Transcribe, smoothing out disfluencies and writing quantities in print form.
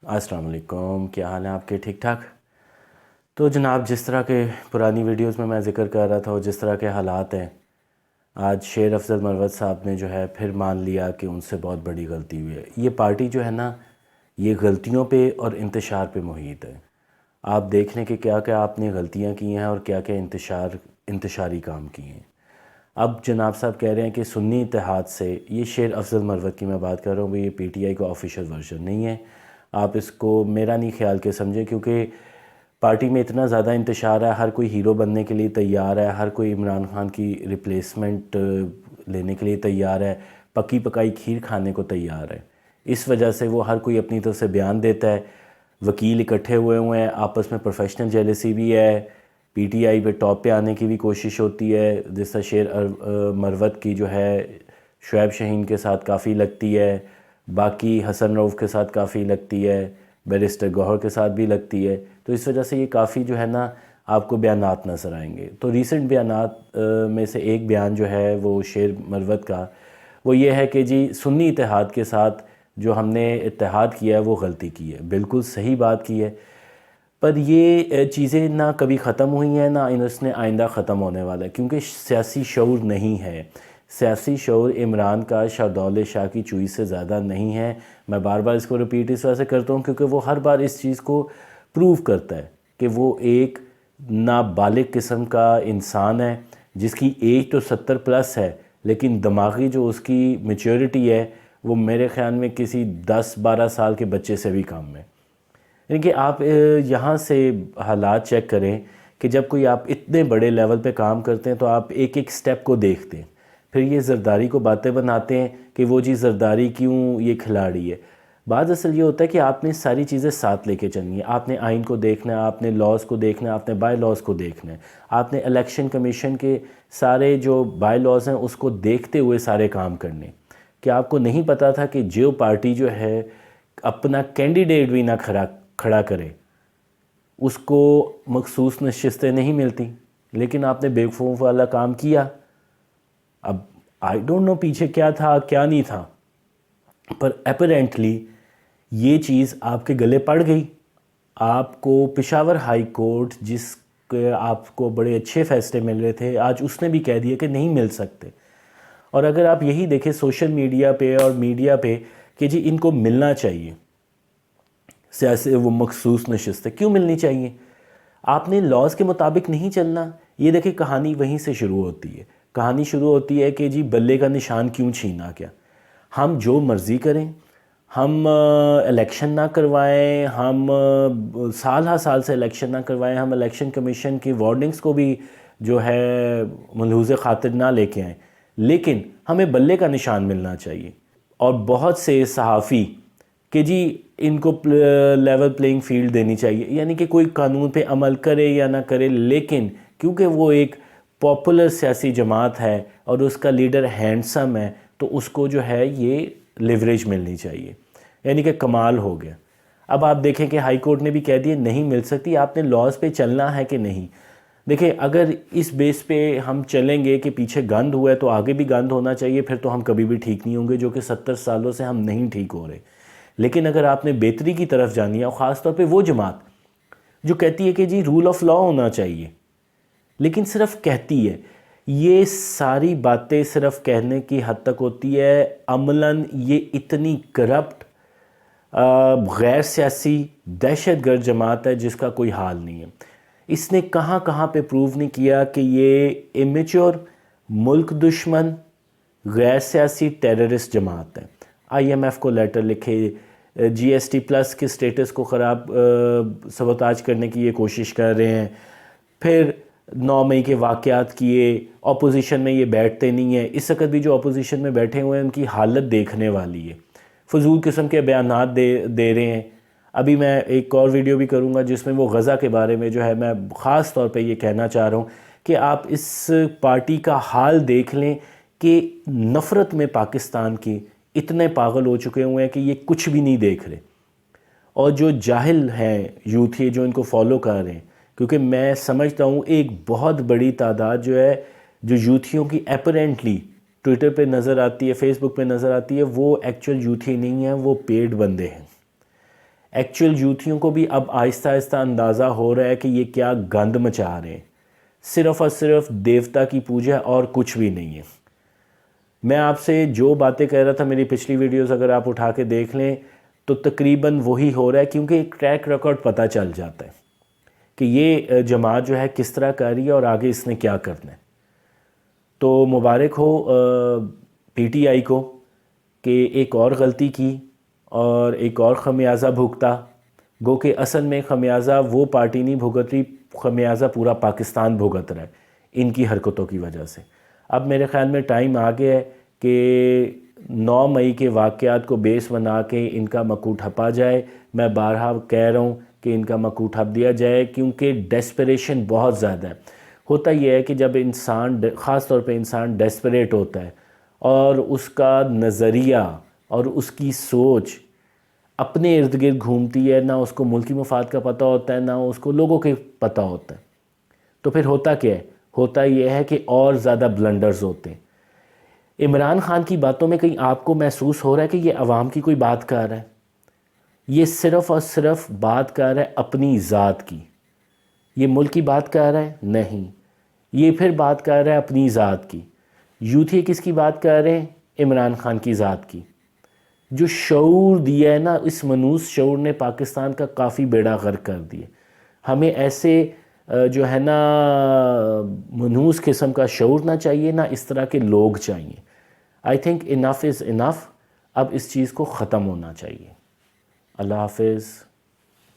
السلام علیکم، کیا حال ہیں آپ کے؟ ٹھیک ٹھاک؟ تو جناب، جس طرح کے پرانی ویڈیوز میں ذکر کر رہا تھا اور جس طرح کے حالات ہیں، آج شیر افضل مروت صاحب نے جو ہے پھر مان لیا کہ ان سے بہت بڑی غلطی ہوئی ہے۔ یہ پارٹی جو ہے نا، یہ غلطیوں پہ اور انتشار پہ محیط ہے۔ آپ دیکھ لیں کہ کیا کیا آپ نے غلطیاں کی ہیں اور کیا کیا انتشاری کام کیے ہیں۔ اب جناب صاحب کہہ رہے ہیں کہ سنی اتحاد سے، یہ شیر افضل مروت کی میں بات کر رہا ہوں، یہ پی ٹی آئی کا آفیشیل ورژن نہیں ہے۔ آپ اس کو میرا نہیں خیال کے سمجھیں، کیونکہ پارٹی میں اتنا زیادہ انتشار ہے، ہر کوئی ہیرو بننے کے لیے تیار ہے، ہر کوئی عمران خان کی ریپلیسمنٹ لینے کے لیے تیار ہے، پکی پکائی کھیر کھانے کو تیار ہے۔ اس وجہ سے وہ ہر کوئی اپنی طرف سے بیان دیتا ہے، وکیل اکٹھے ہوئے ہیں، آپس میں پروفیشنل جیلسی بھی ہے، پی ٹی آئی پہ ٹاپ پہ آنے کی بھی کوشش ہوتی ہے، جس طرح شیر مروت کی جو ہے شعیب شاہین کے ساتھ کافی لگتی ہے، باقی حسن رؤف کے ساتھ کافی لگتی ہے، بیرسٹر گوہر کے ساتھ بھی لگتی ہے۔ تو اس وجہ سے یہ کافی جو ہے نا آپ کو بیانات نظر آئیں گے۔ تو ریسنٹ بیانات میں سے ایک بیان جو ہے وہ شیر مروت کا، وہ یہ ہے کہ جی سنی اتحاد کے ساتھ جو ہم نے اتحاد کیا ہے وہ غلطی کی ہے، بالکل صحیح بات کی ہے، پر یہ چیزیں نہ کبھی ختم ہوئی ہیں، نہ اس نے آئندہ ختم ہونے والا ہے، کیونکہ سیاسی شعور نہیں ہے۔ سیاسی شعور عمران کا شاہدولِ شاہ کی چوئی سے زیادہ نہیں ہے۔ میں بار بار اس کو ریپیٹ اس وجہ سے کرتا ہوں کیونکہ وہ ہر بار اس چیز کو پروو کرتا ہے کہ وہ ایک نابالغ قسم کا انسان ہے، جس کی ایج تو 70+ ہے، لیکن دماغی جو اس کی میچورٹی ہے وہ میرے خیال میں کسی 10-12 سال کے بچے سے بھی کم ہے۔ یعنی کہ آپ یہاں سے حالات چیک کریں کہ جب کوئی آپ اتنے بڑے لیول پہ کام کرتے ہیں تو آپ ایک ایک سٹیپ کو دیکھتے ہیں، پھر یہ زرداری کو باتیں بناتے ہیں کہ وہ جی زرداری کیوں یہ کھلاڑی ہے۔ بعض اصل یہ ہوتا ہے کہ آپ نے ساری چیزیں ساتھ لے کے چلنی ہے، آپ نے آئین کو دیکھنا ہے، آپ نے لاز کو دیکھنا ہے، آپ نے بائی لاز کو دیکھنا ہے، آپ نے الیکشن کمیشن کے سارے جو بائی لاز ہیں اس کو دیکھتے ہوئے سارے کام کرنے۔ کہ آپ کو نہیں پتا تھا کہ جو پارٹی جو ہے اپنا کینڈیڈیٹ بھی نہ کھڑا کرے، اس کو مخصوص نشستیں نہیں ملتی، لیکن آپ نے بے وقوف والا کام کیا۔ اب آئی ڈونٹ نو پیچھے کیا تھا کیا نہیں تھا، پر اپیرنٹلی یہ چیز آپ کے گلے پڑ گئی۔ آپ کو پشاور ہائی کورٹ، جس کے آپ کو بڑے اچھے فیصلے مل رہے تھے، آج اس نے بھی کہہ دیا کہ نہیں مل سکتے۔ اور اگر آپ یہی دیکھیں سوشل میڈیا پہ اور میڈیا پہ کہ جی ان کو ملنا چاہیے سیاسی وہ مخصوص نشستیں، کیوں ملنی چاہیے؟ آپ نے لاز کے مطابق نہیں چلنا۔ یہ دیکھیں کہانی وہیں سے شروع ہوتی ہے۔ کہانی شروع ہوتی ہے کہ جی بلے کا نشان کیوں چھینا گیا۔ ہم جو مرضی کریں، ہم الیکشن نہ کروائیں، ہم سال ہر سال سے الیکشن نہ کروائیں، ہم الیکشن کمیشن کی وارننگز کو بھی جو ہے ملحوظ خاطر نہ لے کے آئیں، لیکن ہمیں بلے کا نشان ملنا چاہیے۔ اور بہت سے صحافی کہ جی ان کو لیول پلینگ فیلڈ دینی چاہیے، یعنی کہ کوئی قانون پہ عمل کرے یا نہ کرے، لیکن کیونکہ وہ ایک پاپولر سیاسی جماعت ہے اور اس کا لیڈر ہینڈسم ہے تو اس کو جو ہے یہ لیوریج ملنی چاہیے، یعنی کہ کمال ہو گیا۔ اب آپ دیکھیں کہ ہائی کورٹ نے بھی کہہ دیا نہیں مل سکتی، آپ نے لاز پہ چلنا ہے کہ نہیں۔ دیکھیں اگر اس بیس پہ ہم چلیں گے کہ پیچھے گند ہوا ہے تو آگے بھی گند ہونا چاہیے، پھر تو ہم کبھی بھی ٹھیک نہیں ہوں گے، جو کہ 70 سالوں سے ہم نہیں ٹھیک ہو رہے۔ لیکن اگر آپ نے بہتری کی طرف جانی ہے، اور خاص طور پہ وہ جماعت جو کہتی ہے کہ جی رول آف لا ہونا چاہیے، لیکن صرف کہتی ہے، یہ ساری باتیں صرف کہنے کی حد تک ہوتی ہے، عملاً یہ اتنی کرپٹ غیر سیاسی دہشت گرد جماعت ہے جس کا کوئی حال نہیں ہے۔ اس نے کہاں کہاں پہ پروو نہیں کیا کہ یہ امیچور ملک دشمن غیر سیاسی ٹیررسٹ جماعت ہے۔ آئی ایم ایف کو لیٹر لکھے، جی ایس ٹی پلس کے سٹیٹس کو خراب سبوتاج کرنے کی یہ کوشش کر رہے ہیں، پھر 9 مئی کے واقعات کیے، اپوزیشن میں یہ بیٹھتے نہیں ہیں۔ اس وقت بھی جو اپوزیشن میں بیٹھے ہوئے ہیں ان کی حالت دیکھنے والی ہے، فضول قسم کے بیانات دے رہے ہیں۔ ابھی میں ایک اور ویڈیو بھی کروں گا جس میں وہ غزہ کے بارے میں جو ہے میں خاص طور پہ یہ کہنا چاہ رہا ہوں کہ آپ اس پارٹی کا حال دیکھ لیں کہ نفرت میں پاکستان کی اتنے پاگل ہو چکے ہوئے ہیں کہ یہ کچھ بھی نہیں دیکھ رہے، اور جو جاہل ہیں یوتھ جو ان کو فالو کر رہے ہیں، کیونکہ میں سمجھتا ہوں ایک بہت بڑی تعداد جو ہے جو یوتھیوں کی اپیرنٹلی ٹویٹر پہ نظر آتی ہے، فیس بک پہ نظر آتی ہے، وہ ایکچول یوتھی نہیں ہیں، وہ پیڈ بندے ہیں۔ ایکچوئل یوتھیوں کو بھی اب آہستہ آہستہ اندازہ ہو رہا ہے کہ یہ کیا گند مچا رہے ہیں، صرف اور صرف دیوتا کی پوجا اور کچھ بھی نہیں ہے۔ میں آپ سے جو باتیں کہہ رہا تھا میری پچھلی ویڈیوز اگر آپ اٹھا کے دیکھ لیں تو تقریباً وہی ہو رہا ہے، کیونکہ ایک ٹریک ریکارڈ پتہ چل جاتا ہے کہ یہ جماعت جو ہے کس طرح کر رہی ہے اور آگے اس نے کیا کرنا ہے۔ تو مبارک ہو پی ٹی آئی کو کہ ایک اور غلطی کی اور ایک اور خمیازہ بھگتا، گو کہ اصل میں خمیازہ وہ پارٹی نہیں بھگت رہی، خمیازہ پورا پاکستان بھگت رہا ہے ان کی حرکتوں کی وجہ سے۔ اب میرے خیال میں ٹائم آ گیا ہے کہ 9 مئی کے واقعات کو بیس بنا کے ان کا مکو ٹھپا جائے۔ میں بارہا کہہ رہا ہوں کہ ان کا مکو ٹھپ دیا جائے، کیونکہ ڈیسپریشن بہت زیادہ ہے۔ ہوتا یہ ہے کہ جب انسان، خاص طور پہ انسان ڈیسپریٹ ہوتا ہے اور اس کا نظریہ اور اس کی سوچ اپنے ارد گرد گھومتی ہے، نہ اس کو ملکی مفاد کا پتہ ہوتا ہے نہ اس کو لوگوں کے پتہ ہوتا ہے، تو پھر ہوتا کیا ہے؟ ہوتا یہ ہے کہ اور زیادہ بلنڈرز ہوتے ہیں۔ عمران خان کی باتوں میں کہیں آپ کو محسوس ہو رہا ہے کہ یہ عوام کی کوئی بات کر رہا ہے؟ یہ صرف اور صرف بات کر رہا ہے اپنی ذات کی۔ یہ ملک کی بات کر رہا ہے؟ نہیں، یہ پھر بات کر رہا ہے اپنی ذات کی۔ یوتھی کس کی بات کر رہے ہیں؟ عمران خان کی ذات کی۔ جو شعور دیا ہے نا، اس منوس شعور نے پاکستان کا کافی بیڑا غرق کر دیا۔ ہمیں ایسے جو ہے نا منحوس قسم کا شعور نہ چاہیے، نہ اس طرح کے لوگ چاہیے۔ آئی تھنک انف از انف، اب اس چیز کو ختم ہونا چاہیے۔ اللہ حافظ۔